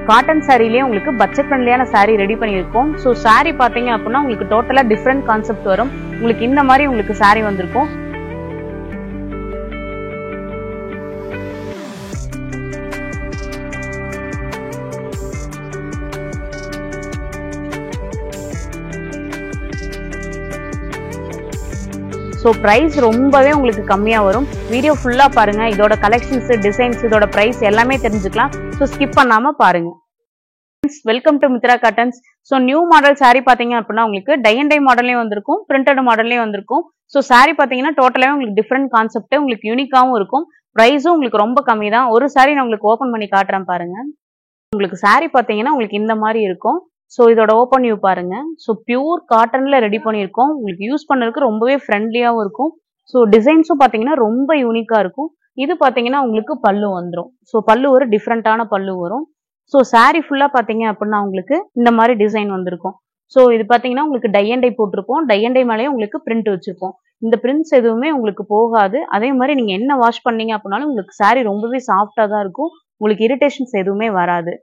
Cotton சாரிலேயே உங்களுக்கு budget ஃப்ரெண்ட்லியான sorry ready பண்ணியிருக்கோம். So sorry பார்த்தீங்க அப்படின்னா உங்களுக்கு டோட்டலாக டிஃப்ரெண்ட் கான்செப்ட் வரும். உங்களுக்கு இந்த மாதிரி உங்களுக்கு சாரி வந்திருக்கும். ஸோ ப்ரைஸ் ரொம்பவே உங்களுக்கு கம்மியாக வரும். வீடியோ ஃபுல்லாக பாருங்கள். இதோட கலெக்ஷன்ஸ், டிசைன்ஸ், இதோட ப்ரைஸ் எல்லாமே தெரிஞ்சுக்கலாம். ஸோ ஸ்கிப் பண்ணாமல் பாருங்கள். Welcome to Mithra cottons. So new model sari பார்த்தீங்க அப்படின்னா உங்களுக்கு டை அண்ட் டை மாடல்லையும் வந்திருக்கும், பிரிண்டட் மாடல்லையும் வந்திருக்கும். ஸோ சாரி பார்த்தீங்கன்னா டோட்டலாகவே உங்களுக்கு டிஃப்ரெண்ட் கான்செப்ட், உங்களுக்கு யூனிக்காகவும் இருக்கும். ப்ரைஸும் உங்களுக்கு ரொம்ப கம்மி தான். ஒரு சாரி நான் உங்களுக்கு ஓப்பன் பண்ணி காட்டுறேன் பாருங்க. உங்களுக்கு சாரி பார்த்தீங்கன்னா உங்களுக்கு இந்த மாதிரி இருக்கும். ஸோ இதோட ஓப்பன் வியூ பாருங்க. ஸோ பியூர் காட்டன்ல ரெடி பண்ணியிருக்கோம். உங்களுக்கு யூஸ் பண்ணுறதுக்கு ரொம்பவே ஃப்ரெண்ட்லியாகவும் இருக்கும். ஸோ டிசைன்ஸும் பார்த்தீங்கன்னா ரொம்ப யூனிக்கா இருக்கும். இது பார்த்தீங்கன்னா உங்களுக்கு பல்லு வந்துடும். ஸோ பல்லு ஒரு டிஃப்ரெண்டான பல்லு வரும். ஸோ சாரி ஃபுல்லாக பார்த்தீங்க அப்படின்னா உங்களுக்கு இந்த மாதிரி டிசைன் வந்திருக்கும். ஸோ இது பார்த்தீங்கன்னா உங்களுக்கு டை அண்ட் டை போட்டிருப்போம். டை அண்ட் டை மேலேயே உங்களுக்கு பிரிண்ட் வச்சிருப்போம். இந்த பிரிண்ட்ஸ் எதுவுமே உங்களுக்கு போகாது. அதே மாதிரி நீங்கள் என்ன வாஷ் பண்ணீங்க அப்படின்னாலும் உங்களுக்கு சாரி ரொம்பவே சாஃப்டாக தான் இருக்கும். உங்களுக்கு இரிட்டேஷன்ஸ் எதுவுமே வராது.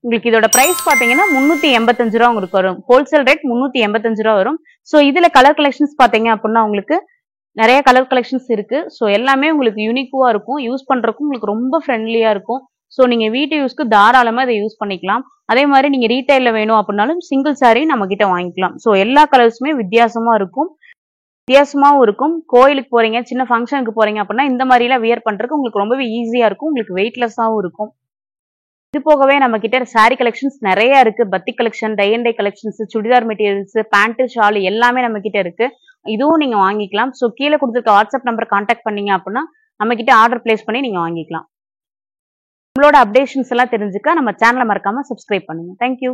உங்களுக்கு இதோட பிரைஸ் பாத்தீங்கன்னா 385 ரூபா உங்களுக்கு வரும். ஹோல்சேல் ரேட் 385 ரூபா வரும். ஸோ இதுல கலர் கலெக்ஷன்ஸ் பாத்தீங்க அப்படின்னா உங்களுக்கு நிறைய கலர் கலெக்ஷன்ஸ் இருக்கு. ஸோ எல்லாமே உங்களுக்கு யூனிக்குவா இருக்கும். யூஸ் பண்றதுக்கும் உங்களுக்கு ரொம்ப ஃப்ரெண்ட்லியா இருக்கும். ஸோ நீங்க வீட்டு யூஸ்க்கு தாராளமா இதை யூஸ் பண்ணிக்கலாம். அதே மாதிரி நீங்க ரீட்டைல்ல வேணும் அப்படின்னாலும் சிங்கிள் சாரி நம்ம கிட்ட வாங்கிக்கலாம். ஸோ எல்லா கலர்ஸுமே வித்தியாசமாவும் இருக்கும். கோயிலுக்கு போறீங்க, சின்ன ஃபங்க்ஷனுக்கு போறீங்க அப்படின்னா இந்த மாதிரி எல்லாம் வியர் பண்றதுக்கு உங்களுக்கு ரொம்பவே ஈஸியா இருக்கும். உங்களுக்கு வெயிட்லெஸ்ஸாவும் இருக்கும். இது போகவே நம்ம கிட்ட சாரி கலெக்ஷன்ஸ் நிறைய இருக்கு. பத்தி collection, tie and dye collections, churidar materials, pant, shawl எல்லாமே நம்ம கிட்ட இருக்கு. இதுவும் நீங்க வாங்கிக்கலாம். ஸோ கீழே கொடுத்துருக்க வாட்ஸ்அப் நம்பர் கான்டாக்ட் பண்ணீங்க அப்படின்னா நம்ம கிட்ட ஆர்டர் பிளேஸ் பண்ணி நீங்க வாங்கிக்கலாம். நம்மளோட அப்டேஷன்ஸ் எல்லாம் தெரிஞ்சுக்க நம்ம சேனலை மறக்காம சப்ஸ்கிரைப் பண்ணுங்க. தேங்க்யூ.